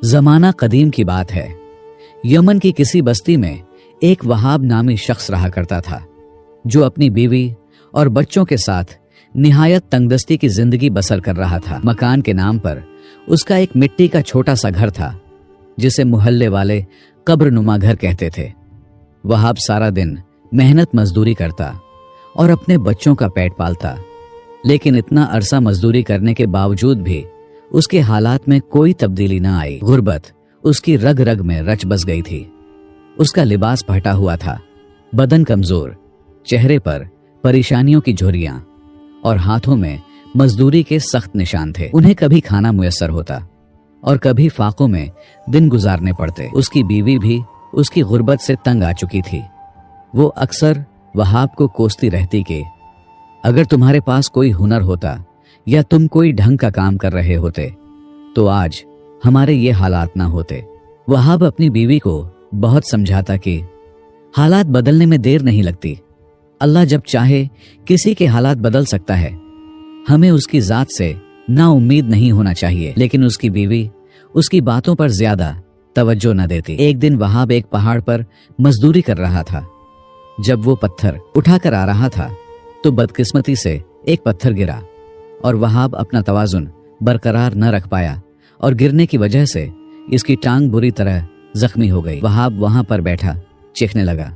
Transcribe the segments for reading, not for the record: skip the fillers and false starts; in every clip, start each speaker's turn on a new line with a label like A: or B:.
A: जमाना कदीम की बात है। यमन की किसी बस्ती में एक वहाब नामी शख्स रहा करता था, जो अपनी बीवी और बच्चों के साथ निहायत तंगदस्ती की जिंदगी बसर कर रहा था। मकान के नाम पर उसका एक मिट्टी का छोटा सा घर था, जिसे मोहल्ले वाले कब्रनुमा घर कहते थे। वहाब सारा दिन मेहनत मजदूरी करता और अपने बच्चों का पेट पालता, लेकिन इतना अरसा मजदूरी करने के बावजूद भी उसके हालात में कोई तब्दीली न आई। गुर्बत उसकी रग रग में रच बस गई थी। उसका लिबास फटा हुआ था, बदन कमजोर, चेहरे पर परेशानियों की झुर्रियां और हाथों में मजदूरी के सख्त निशान थे। उन्हें कभी खाना मुयस्सर होता और कभी फाकों में दिन गुजारने पड़ते। उसकी बीवी भी उसकी गुर्बत से तंग आ चुकी थी। वो अक्सर वहाब को कोसती रहती कि अगर तुम्हारे पास कोई हुनर होता या तुम कोई ढंग का काम कर रहे होते तो आज हमारे ये हालात ना होते। वहाब अपनी बीवी को बहुत समझाता कि हालात बदलने में देर नहीं लगती। अल्लाह जब चाहे किसी के हालात बदल सकता है। हमें उसकी जात से ना उम्मीद नहीं होना चाहिए। लेकिन उसकी बीवी उसकी बातों पर ज्यादा तवज्जो न देती। एक दिन वहाब एक पहाड़ पर मजदूरी कर रहा था। जब वो पत्थर उठाकर आ रहा था तो बदकिस्मती से एक पत्थर गिरा और वहाब अपना तवाजुन बरकरार न रख पाया और गिरने की वजह से इसकी टांग बुरी तरह जख्मी हो गई। वहाब वहां पर बैठा चीखने लगा।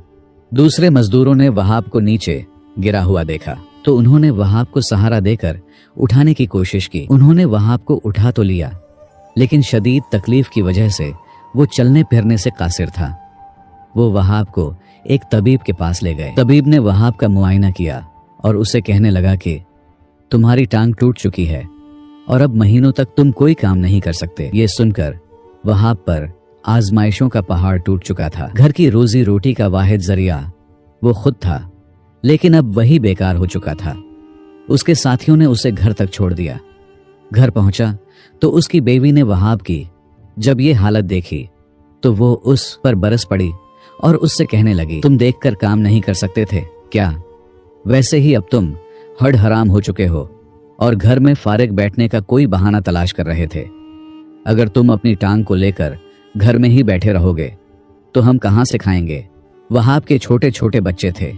A: दूसरे मजदूरों ने वहाब को नीचे गिरा हुआ देखा तो उन्होंने वहाब को सहारा देकर उठाने की कोशिश की। उन्होंने वहाब को उठा तो लिया, लेकिन शदीद तकलीफ की वजह से वो चलने फिरने से कासिर था। वो वहाब को एक तबीब के पास ले गए। तबीब ने वहाब का मुआयना किया और उसे कहने लगा कि तुम्हारी टांग टूट चुकी है और अब महीनों तक तुम कोई काम नहीं कर सकते। ये सुनकर वहाब पर आजमाइशों का पहाड़ टूट चुका था। घर की रोजी रोटी का वाहिद जरिया वो खुद था, लेकिन अब वही बेकार हो चुका था। उसके साथियों ने उसे घर तक छोड़ दिया। घर पहुंचा तो उसकी बीवी ने वहाब की जब ये हालत देखी तो वो उस पर बरस पड़ी और उससे कहने लगी, तुम देखकर काम नहीं कर सकते थे क्या? वैसे ही अब तुम हड हराम हो चुके हो और घर में फारिग बैठने का कोई बहाना तलाश कर रहे थे। अगर तुम अपनी टांग को लेकर घर में ही बैठे रहोगे तो हम कहां से खाएंगे? वहाब के छोटे छोटे बच्चे थे।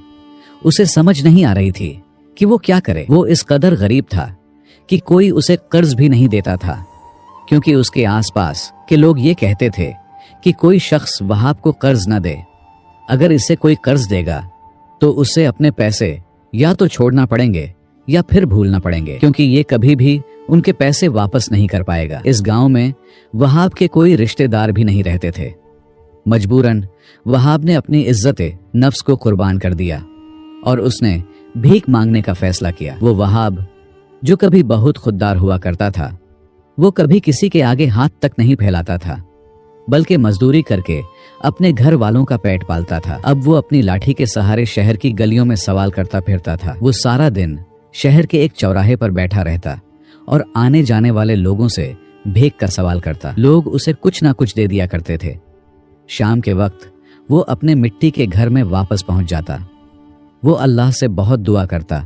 A: उसे समझ नहीं आ रही थी कि वो क्या करे। वो इस कदर गरीब था कि कोई उसे कर्ज भी नहीं देता था, क्योंकि उसके आसपास के लोग ये कहते थे कि कोई शख्स वहाब को कर्ज न दे। अगर इसे कोई कर्ज देगा तो उसे अपने पैसे या तो छोड़ना पड़ेंगे या फिर भूलना पड़ेंगे, क्योंकि ये कभी भी उनके पैसे वापस नहीं कर पाएगा। इस गांव में वहाब के कोई रिश्तेदार भी नहीं रहते थे। मजबूरन वहाब ने अपनी इज्जत नफ्स को कुर्बान कर दिया और उसने भीख मांगने का फैसला किया। वो वहाब जो कभी बहुत खुददार हुआ करता था, वो कभी किसी के आगे हाथ तक नहीं फैलाता था, बल्कि मजदूरी करके अपने घर वालों का पेट पालता था। अब वो अपनी लाठी के सहारे शहर की गलियों में सवाल करता फिरता था। वो सारा दिन शहर के एक चौराहे पर बैठा रहता और आने जाने वाले लोगों से भीख का सवाल करता। लोग उसे कुछ ना कुछ दे दिया करते थे। शाम के वक्त वो अपने मिट्टी के घर में वापस पहुंच जाता। वो अल्लाह से बहुत दुआ करता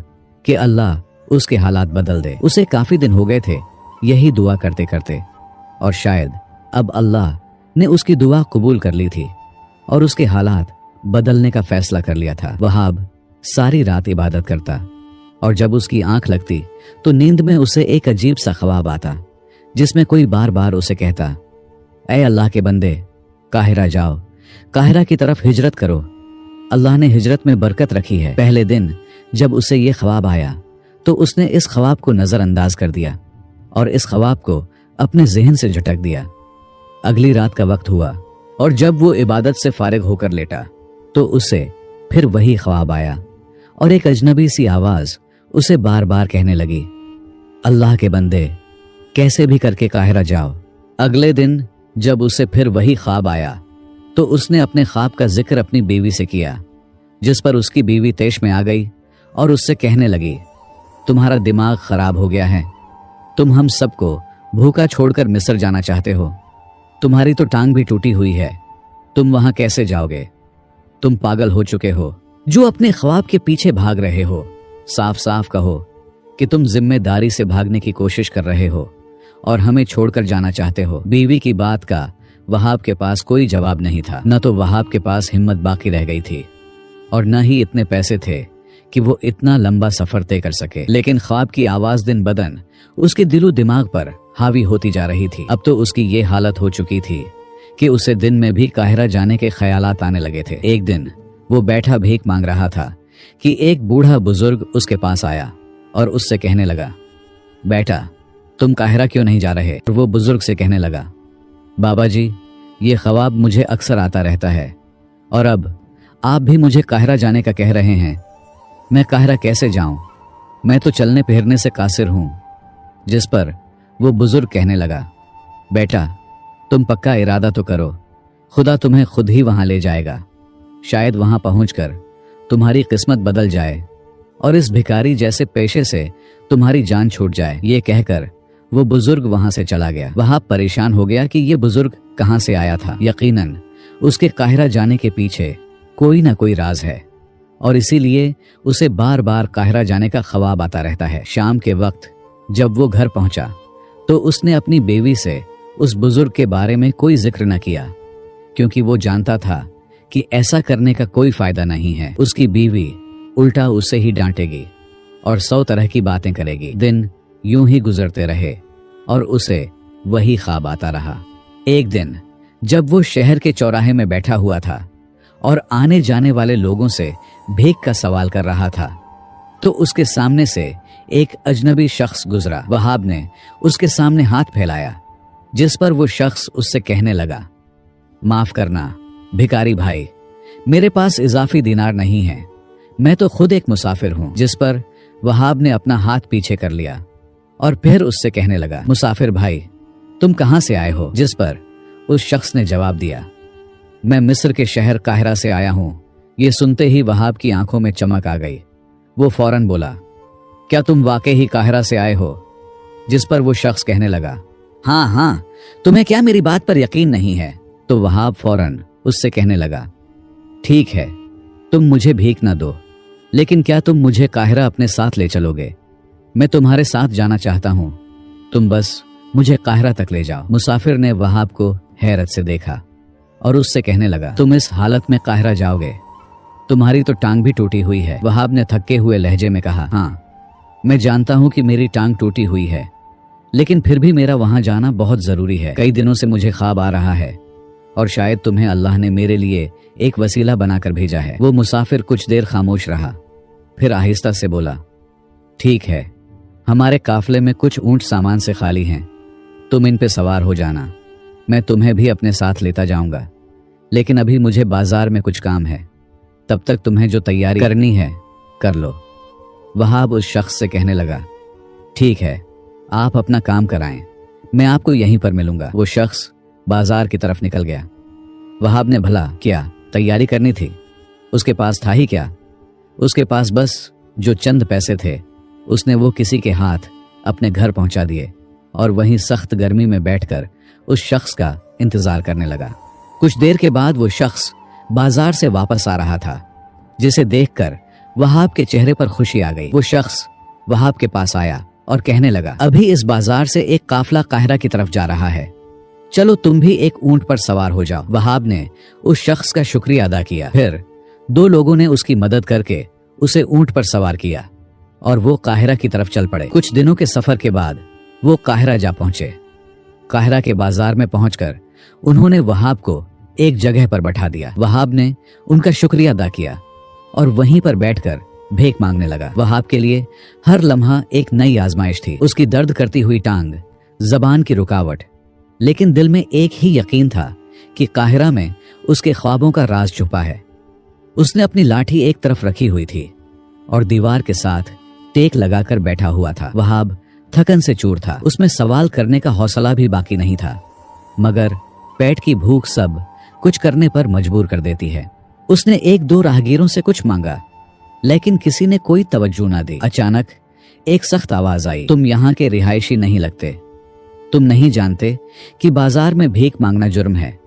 A: कि अल्लाह उसके हालात बदल दे। उसे काफी दिन हो गए थे यही दुआ करते करते, और शायद अब अल्लाह ने उसकी दुआ कबूल कर ली थी और उसके हालात बदलने का फैसला कर लिया था। वहाब सारी रात इबादत करता और जब उसकी आंख लगती तो नींद में उसे एक अजीब सा ख्वाब आता, जिसमें कोई बार बार उसे कहता, ऐ अल्लाह के बंदे, काहिरा जाओ, काहिरा की तरफ हिजरत करो, अल्लाह ने हिजरत में बरकत रखी है। पहले दिन जब उसे ये ख्वाब आया तो उसने इस ख्वाब को नजरअंदाज कर दिया और इस ख्वाब को अपने जहन से झटक दिया। अगली रात का वक्त हुआ और जब वो इबादत से फारिग होकर लेटा तो उसे फिर वही ख्वाब आया और एक अजनबी सी आवाज उसे बार बार कहने लगी, अल्लाह के बंदे, कैसे भी करके काहिरा जाओ। अगले दिन जब उसे फिर वही ख्वाब आया तो उसने अपने ख्वाब का जिक्र अपनी बीवी से किया, जिस पर उसकी बीवी तेश में आ गई और उससे कहने लगी, तुम्हारा दिमाग खराब हो गया है, तुम हम सबको भूखा छोड़कर मिस्र जाना चाहते हो, तुम्हारी तो टांग भी टूटी हुई है, तुम वहां कैसे जाओगे? तुम पागल हो चुके हो जो अपने ख्वाब के पीछे भाग रहे हो। साफ साफ कहो कि तुम जिम्मेदारी से भागने की कोशिश कर रहे हो और हमें छोड़कर जाना चाहते हो। बीवी की बात का वहाब के पास कोई जवाब नहीं था। न तो वहाब के पास हिम्मत बाकी रह गई थी और न ही इतने पैसे थे कि वो इतना लंबा सफर तय कर सके। लेकिन ख्वाब की आवाज दिन बदन उसके दिलो दिमाग पर हावी होती जा रही थी। अब तो उसकी ये हालत हो चुकी थी कि उसे दिन में भी काहिरा जाने के ख्यालात आने लगे थे। एक दिन वो बैठा भीख मांग रहा था कि एक बूढ़ा बुजुर्ग उसके पास आया और उससे कहने लगा, बेटा तुम काहिरा क्यों नहीं जा रहे? और वो बुजुर्ग से कहने लगा, बाबा जी ये ख्वाब मुझे अक्सर आता रहता है और अब आप भी मुझे काहिरा जाने का कह रहे हैं। मैं काहिरा कैसे जाऊं? मैं तो चलने फिरने से कासिर हूं। जिस पर वो बुजुर्ग कहने लगा, बेटा तुम पक्का इरादा तो करो, खुदा तुम्हें खुद ही वहां ले जाएगा। शायद वहां पहुंचकर तुम्हारी किस्मत बदल जाए और इस भिखारी जैसे पेशे से तुम्हारी जान छूट जाए। ये कहकर वो बुजुर्ग वहां से चला गया। वहाब परेशान हो गया कि ये बुजुर्ग कहां से आया था। यकीनन उसके काहिरा जाने के पीछे कोई ना कोई राज है और इसीलिए उसे बार बार काहिरा जाने का ख्वाब आता रहता है। शाम के वक्त जब वो घर पहुंचा तो उसने अपनी बेवी से उस बुजुर्ग के बारे में कोई जिक्र न किया, क्योंकि वो जानता था कि ऐसा करने का कोई फायदा नहीं है। उसकी बीवी उल्टा उसे ही डांटेगी और 100 तरह की बातें करेगी। दिन यूं ही गुजरते रहे और उसे वही ख्वाब आता रहा। एक दिन जब वो शहर के चौराहे में बैठा हुआ था और आने जाने वाले लोगों से भीख का सवाल कर रहा था तो उसके सामने से एक अजनबी शख्स गुजरा। वहाब ने उसके सामने हाथ फैलाया, जिस पर वो शख्स उससे कहने लगा, माफ करना भिखारी भाई, मेरे पास इजाफी दिनार नहीं है, मैं तो खुद एक मुसाफिर हूं। जिस पर वहाब ने अपना हाथ पीछे कर लिया और फिर उससे कहने लगा, मुसाफिर भाई तुम कहां से आए हो? जिस पर उस शख्स ने जवाब दिया, मैं मिस्र के शहर काहिरा से आया हूं। ये सुनते ही वहाब की आंखों में चमक आ गई। वो फौरन बोला, क्या तुम वाकई ही काहिरा से आए हो? जिस पर वो शख्स कहने लगा, हाँ, तुम्हें क्या मेरी बात पर यकीन नहीं है? तो वहाब फौरन उससे कहने लगा, ठीक है तुम मुझे भीख ना दो, लेकिन क्या तुम मुझे काहिरा अपने साथ ले चलोगे? मैं तुम्हारे साथ जाना चाहता हूं, तुम बस मुझे काहिरा तक ले जाओ। मुसाफिर ने वहाब को हैरत से देखा और उससे कहने लगा, तुम इस हालत में काहिरा जाओगे? तुम्हारी तो टांग भी टूटी हुई है। वहाब ने थके हुए लहजे में कहा, हाँ मैं जानता हूं कि मेरी टांग टूटी हुई है, लेकिन फिर भी मेरा वहां जाना बहुत जरूरी है। कई दिनों से मुझे ख्वाब आ रहा है और शायद तुम्हें अल्लाह ने मेरे लिए एक वसीला बनाकर भेजा है। वो मुसाफिर कुछ देर खामोश रहा, फिर आहिस्ता से बोला, ठीक है, हमारे काफले में कुछ ऊंट सामान से खाली हैं, तुम इन पे सवार हो जाना, मैं तुम्हें भी अपने साथ लेता जाऊंगा, लेकिन अभी मुझे बाजार में कुछ काम है, तब तक तुम्हें जो तैयारी करनी है कर लो। वहाब उस शख्स से कहने लगा, ठीक है आप अपना काम कराएं, मैं आपको यहीं पर मिलूंगा। वो शख्स बाजार की तरफ निकल गया। वहाब ने भला क्या तैयारी करनी थी, उसके पास था ही क्या? उसके पास बस जो चंद पैसे थे उसने वो किसी के हाथ अपने घर पहुंचा दिए और वहीं सख्त गर्मी में बैठकर उस शख्स का इंतजार करने लगा। कुछ देर के बाद वो शख्स बाजार से वापस आ रहा था, जिसे देखकर वहाब के चेहरे पर खुशी आ गई। वो शख्स वहाब के पास आया और कहने लगा, अभी इस बाजार से एक काफला काहिरा की तरफ जा रहा है, चलो तुम भी एक ऊंट पर सवार हो जाओ। वहाब ने उस शख्स का शुक्रिया अदा किया। फिर 2 लोगों ने उसकी मदद करके उसे ऊंट पर सवार किया और वो काहिरा की तरफ चल पड़े। कुछ दिनों के सफर के बाद वो काहिरा जा पहुंचे। काहिरा के बाजार में पहुंचकर उन्होंने वहाब को एक जगह पर बैठा दिया। वहाब ने उनका शुक्रिया अदा किया और वहीं पर बैठकर भीख मांगने लगा। वहाब के लिए हर लम्हा एक नई आजमाइश थी। उसकी दर्द करती हुई टांग, जबान की रुकावट, लेकिन दिल में एक ही यकीन था कि काहिरा में उसके ख्वाबों का राज छुपा है। उसने अपनी लाठी एक तरफ रखी हुई थी और दीवार के साथ टेक लगाकर बैठा हुआ था। वहाब थकन से चूर था, उसमें सवाल करने का हौसला भी बाकी नहीं था, मगर पेट की भूख सब कुछ करने पर मजबूर कर देती है। उसने 1-2 राहगीरों से कुछ मांगा, लेकिन किसी ने कोई तवज्जो ना दी। अचानक एक सख्त आवाज आई, तुम यहाँ के रिहायशी नहीं लगते, तुम नहीं जानते कि बाजार में भीख मांगना जुर्म है,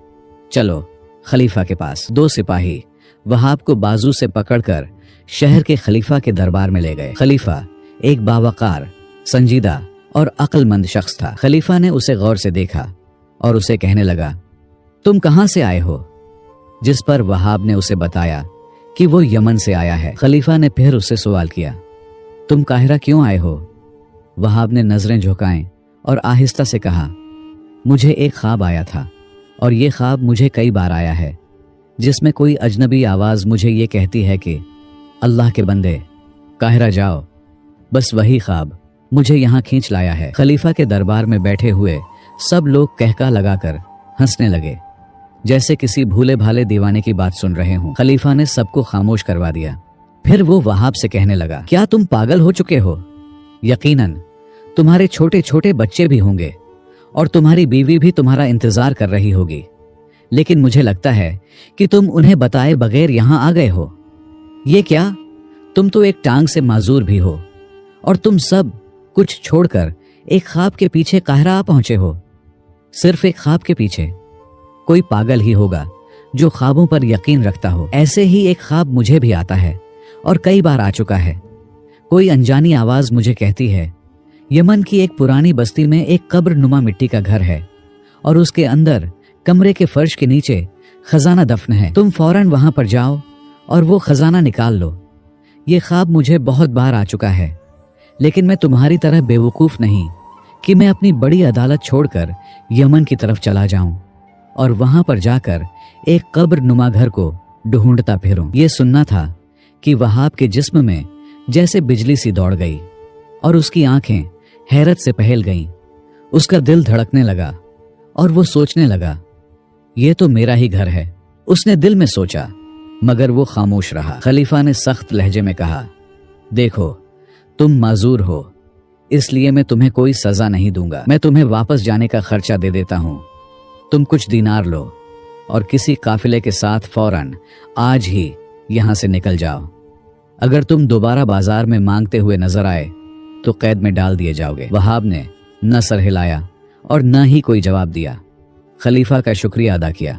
A: चलो खलीफा के पास। 2 सिपाही वहाब को बाजू से पकड़कर शहर के खलीफा के दरबार में ले गए। खलीफा एक बावकार, संजीदा اور عقل مند شخص تھا۔ خلیفہ نے اسے غور سے دیکھا اور اسے کہنے لگا، تم کہاں سے آئے ہو؟ جس پر وہاب نے اسے بتایا کہ وہ یمن سے آیا ہے۔ خلیفہ نے پھر اسے سوال کیا، تم قاہرہ کیوں آئے ہو؟ وہاب نے نظریں جھکائیں اور آہستہ سے کہا، مجھے ایک خواب آیا تھا، اور یہ خواب مجھے کئی بار آیا ہے، جس میں کوئی اجنبی آواز مجھے یہ کہتی ہے کہ اللہ کے بندے قاہرہ جاؤ۔ بس وہی خواب مجھے یہاں کھینچ لایا ہے۔ خلیفہ کے دربار میں بیٹھے ہوئے سب لوگ کہکا لگا کر ہنسنے لگے، جیسے کسی بھولے بھالے دیوانے کی بات سن رہے ہوں۔ خلیفہ نے سب کو خاموش کروا دیا۔ پھر وہ وہاب سے کہنے لگا، کیا تم پاگل ہو چکے ہو؟ یقیناً تمہارے چھوٹے چھوٹے بچے بھی ہوں گے اور تمہاری بیوی بھی تمہارا انتظار کر رہی ہوگی، لیکن مجھے لگتا ہے کہ تم انہیں بتائے بغیر یہاں آ گئے ہو۔ یہ کیا؟ تم تو ایک ٹانگ سے معذور بھی ہو، اور تم سب کچھ چھوڑ کر ایک خواب کے پیچھے قاہرہ آ پہنچے ہو۔ صرف ایک خواب کے پیچھے؟ کوئی پاگل ہی ہوگا جو خوابوں پر یقین رکھتا ہو۔ ایسے ہی ایک خواب مجھے بھی آتا ہے اور کئی بار آ چکا ہے۔ کوئی انجانی آواز مجھے کہتی ہے یمن کی ایک پرانی بستی میں ایک قبر نما مٹی کا گھر ہے، اور اس کے اندر کمرے کے فرش کے نیچے خزانہ دفن ہے۔ تم فوراً وہاں پر جاؤ اور وہ خزانہ نکال لو۔ یہ خواب مجھے بہت بار آ چکا ہے، لیکن میں تمہاری طرح بے وقوف نہیں کہ میں اپنی بڑی عدالت چھوڑ کر یمن کی طرف چلا جاؤں اور وہاں پر جا کر ایک قبر نما گھر کو ڈھونڈتا پھروں۔ یہ سننا تھا کہ وہاب کے جسم میں جیسے بجلی سی دوڑ گئی اور اس کی آنکھیں حیرت سے پہل گئیں۔ اس کا دل دھڑکنے لگا اور وہ سوچنے لگا، یہ تو میرا ہی گھر ہے۔ اس نے دل میں سوچا، مگر وہ خاموش رہا۔ خلیفہ نے سخت لہجے میں کہا، دیکھو تم معذور ہو، اس لیے میں تمہیں کوئی سزا نہیں دوں گا۔ میں تمہیں واپس جانے کا خرچہ دے دیتا ہوں۔ تم کچھ دینار لو اور کسی قافلے کے ساتھ فوراً آج ہی یہاں سے نکل جاؤ۔ اگر تم دوبارہ بازار میں مانگتے ہوئے نظر آئے تو قید میں ڈال دیے جاؤ گے۔ وہاب نے نہ سر ہلایا اور نہ ہی کوئی جواب دیا۔ خلیفہ کا شکریہ ادا کیا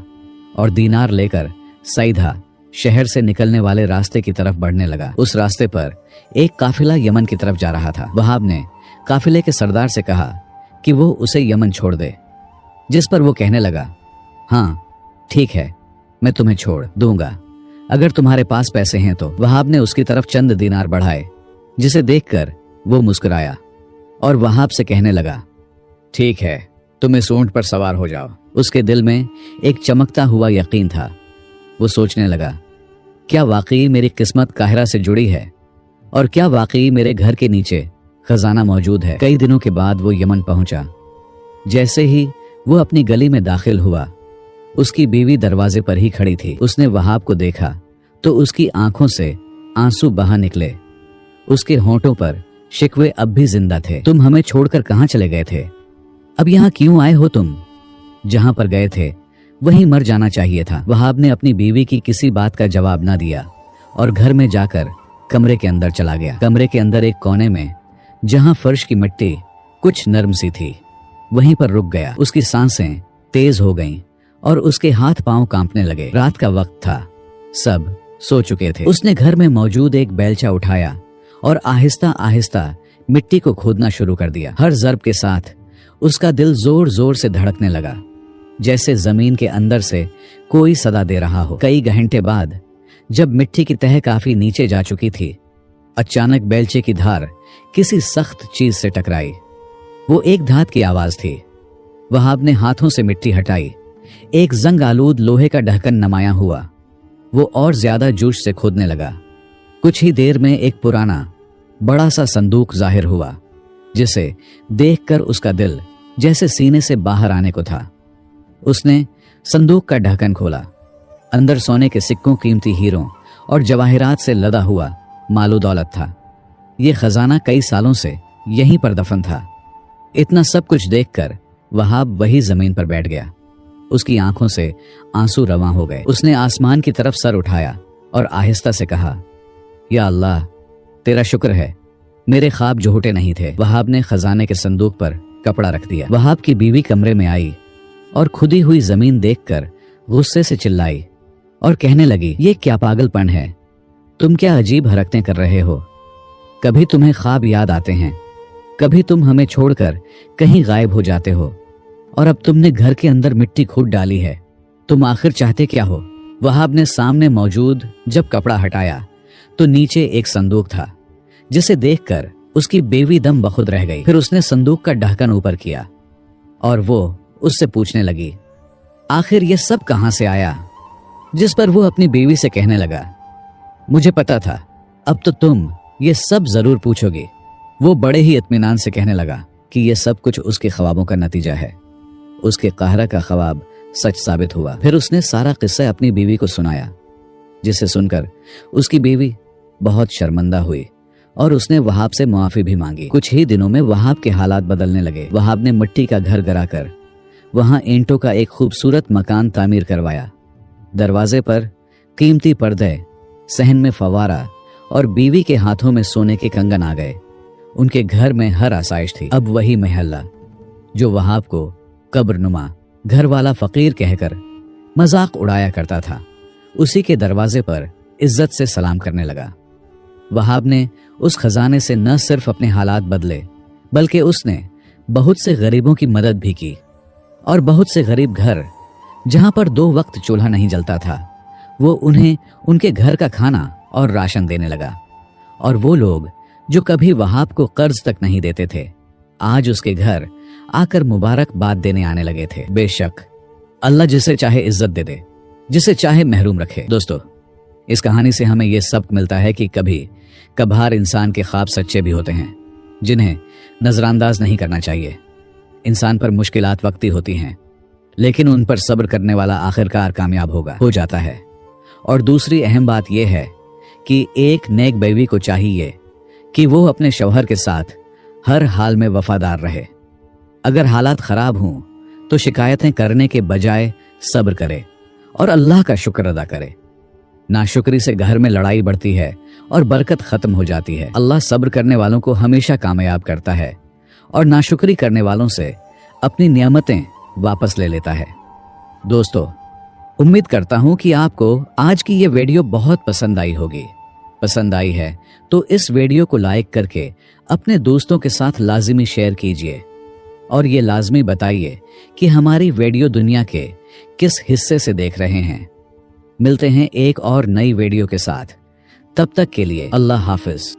A: اور دینار لے کر سیدھا شہر سے نکلنے والے راستے کی طرف بڑھنے لگا۔ اس راستے پر ایک قافلہ یمن کی طرف جا رہا تھا۔ وہاب نے قافلے کے سردار سے کہا کہ وہ اسے یمن چھوڑ دے، جس پر وہ کہنے لگا، ہاں ٹھیک ہے، میں تمہیں چھوڑ دوں گا اگر تمہارے پاس پیسے ہیں تو۔ وہاب نے اس کی طرف چند دینار بڑھائے، جسے دیکھ کر وہ مسکرایا اور وہاب سے کہنے لگا، ٹھیک ہے، تم اس اونٹ پر سوار ہو جاؤ۔ اس کے دل میں ایک چمکتا ہوا یقین تھا۔ وہ سوچنے لگا، کیا واقعی میری قسمت قاہرہ سے جڑی ہے، اور کیا واقعی میرے گھر کے نیچے خزانہ موجود ہے؟ کئی دنوں کے بعد وہ یمن پہنچا۔ جیسے ہی وہ اپنی گلی میں داخل ہوا، اس کی بیوی دروازے پر ہی کھڑی تھی۔ اس نے وہاب کو دیکھا تو اس کی آنکھوں سے آنسو بہا نکلے۔ اس کے ہونٹوں پر شکوے اب بھی زندہ تھے۔ تم ہمیں چھوڑ کر کہاں چلے گئے تھے؟ اب یہاں کیوں آئے ہو تم؟ جہاں پر گئے تھے وہیں مر جانا چاہیے تھا۔ وہاب نے اپنی بیوی کی کسی بات کا جواب نہ دیا اور گھر میں جا کر کمرے کے اندر چلا گیا۔ کمرے کے اندر ایک کونے میں جہاں فرش کی مٹی کچھ نرم سی تھی، وہیں پر رک گیا۔ اس کی سانسیں تیز ہو گئیں اور اس کے ہاتھ پاؤں کانپنے لگے۔ رات کا وقت تھا، سب سو چکے تھے۔ اس نے گھر میں موجود ایک بیلچہ اٹھایا اور آہستہ آہستہ مٹی کو کھودنا شروع کر دیا۔ ہر ضرب کے ساتھ اس کا دل زور زور سے دھڑکنے لگا، جیسے زمین کے اندر سے کوئی صدا دے رہا ہو۔ کئی گھنٹے بعد جب مٹی کی تہہ کافی نیچے جا چکی تھی، اچانک بیلچے کی دھار کسی سخت چیز سے ٹکرائی۔ وہ ایک دھات کی آواز تھی۔ وہاب نے ہاتھوں سے مٹی ہٹائی۔ ایک زنگ آلود لوہے کا ڈھکن نمایاں ہوا۔ وہ اور زیادہ جوش سے کھودنے لگا۔ کچھ ہی دیر میں ایک پرانا بڑا سا صندوق ظاہر ہوا، جسے دیکھ کر اس کا دل جیسے سینے سے باہر آنے کو تھا۔ اس نے صندوق کا ڈھکن کھولا۔ اندر سونے کے سکوں، قیمتی ہیروں اور جواہرات سے لدا ہوا مال و دولت تھا۔ یہ خزانہ کئی سالوں سے یہیں پر دفن تھا۔ اتنا سب کچھ دیکھ کر وہاب وہی زمین پر بیٹھ گیا۔ اس کی آنکھوں سے آنسو رواں ہو گئے۔ اس نے آسمان کی طرف سر اٹھایا اور آہستہ سے کہا، یا اللہ، تیرا شکر ہے، میرے خواب جھوٹے نہیں تھے۔ وہاب نے خزانے کے صندوق پر کپڑا رکھ دیا۔ وہاب کی بیوی کمرے میں آئی اور کھدی ہوئی زمین دیکھ کر غصے سے چلائی اور کہنے لگی، یہ کیا پاگل پن ہے؟ تم کیا عجیب حرکتیں کر رہے ہو؟ کبھی تمہیں خواب یاد آتے ہیں कभी तुम हमें छोड़कर कहीं गायब हो जाते हो और अब तुमने घर के अंदर मिट्टी खूद डाली है। तुम आखिर चाहते क्या हो? वहाब ने सामने मौजूद जब कपड़ा हटाया तो नीचे एक संदूक था, जिसे देखकर उसकी बेवी दम बखुद रह गई। फिर उसने संदूक का ढक्कन ऊपर किया और वो उससे पूछने लगी, आखिर ये सब कहां से आया? जिस पर वो अपनी बीवी से कहने लगा, मुझे पता था, अब तो तुम ये सब जरूर पूछोगी। वो बड़े ही इत्मीनान से कहने लगा कि ये सब कुछ उसके ख्वाबों का नतीजा है। उसके कहरा का ख्वाब सच साबित हुआ। फिर उसने सारा किस्सा अपनी बीवी को सुनाया, जिसे सुनकर उसकी बीवी बहुत शर्मिंदा हुई और उसने वहाब से मुआफी भी मांगी। कुछ ही दिनों में वहाब के हालात बदलने लगे। वहाब ने मिट्टी का घर गिराकर वहां ईंटों का एक खूबसूरत मकान तामीर करवाया। दरवाजे पर कीमती पर्दे, सहन में फवारा और बीवी के हाथों में सोने के कंगन आ गए। उनके घर में हर आसाइश थी। अब वही महल्ला जो वहाब को कब्रनुमा घर वाला फकीर कहकर मजाक उड़ाया करता था, उसी के दरवाजे पर इज्जत से सलाम करने लगा। वहाब ने उस खजाने से न सिर्फ अपने हालात बदले, बल्कि उसने बहुत से गरीबों की मदद भी की और बहुत से गरीब घर जहां पर 2 वक्त चूल्हा नहीं जलता था, वो उन्हें उनके घर का खाना और राशन देने लगा। और वो लोग जो कभी वहाब को कर्ज तक नहीं देते थे, आज उसके घर आकर मुबारकबाद देने आने लगे थे। बेशक अल्लाह जिसे चाहे इज्जत दे दे, जिसे चाहे महरूम रखे। दोस्तों, इस कहानी से हमें यह सबक मिलता है कि कभी कभार इंसान के ख्वाब सच्चे भी होते हैं, जिन्हें नजरअंदाज नहीं करना चाहिए। इंसान पर मुश्किलात वक्ती होती हैं, लेकिन उन पर सब्र करने वाला आखिरकार कामयाब हो जाता है। और दूसरी अहम बात यह है कि एक नेक बीवी को चाहिए कि वो अपने शौहर के साथ हर हाल में वफादार रहे। अगर हालात खराब हों तो शिकायतें करने के बजाय सब्र करे और अल्लाह का शुक्र अदा करे। नाशुक्री से घर में लड़ाई बढ़ती है और बरकत खत्म हो जाती है। अल्लाह सब्र करने वालों को हमेशा कामयाब करता है और नाशुक्री करने वालों से अपनी नियामतें वापस ले लेता है। दोस्तों, उम्मीद करता हूं कि आपको आज की ये वीडियो बहुत पसंद आई होगी। पसंद आई है तो इस वीडियो को लाइक करके अपने दोस्तों के साथ लाजिमी शेयर कीजिए और ये लाजमी बताइए कि हमारी वीडियो दुनिया के किस हिस्से से देख रहे हैं। मिलते हैं एक और नई वीडियो के साथ। तब तक के लिए अल्लाह हाफिज।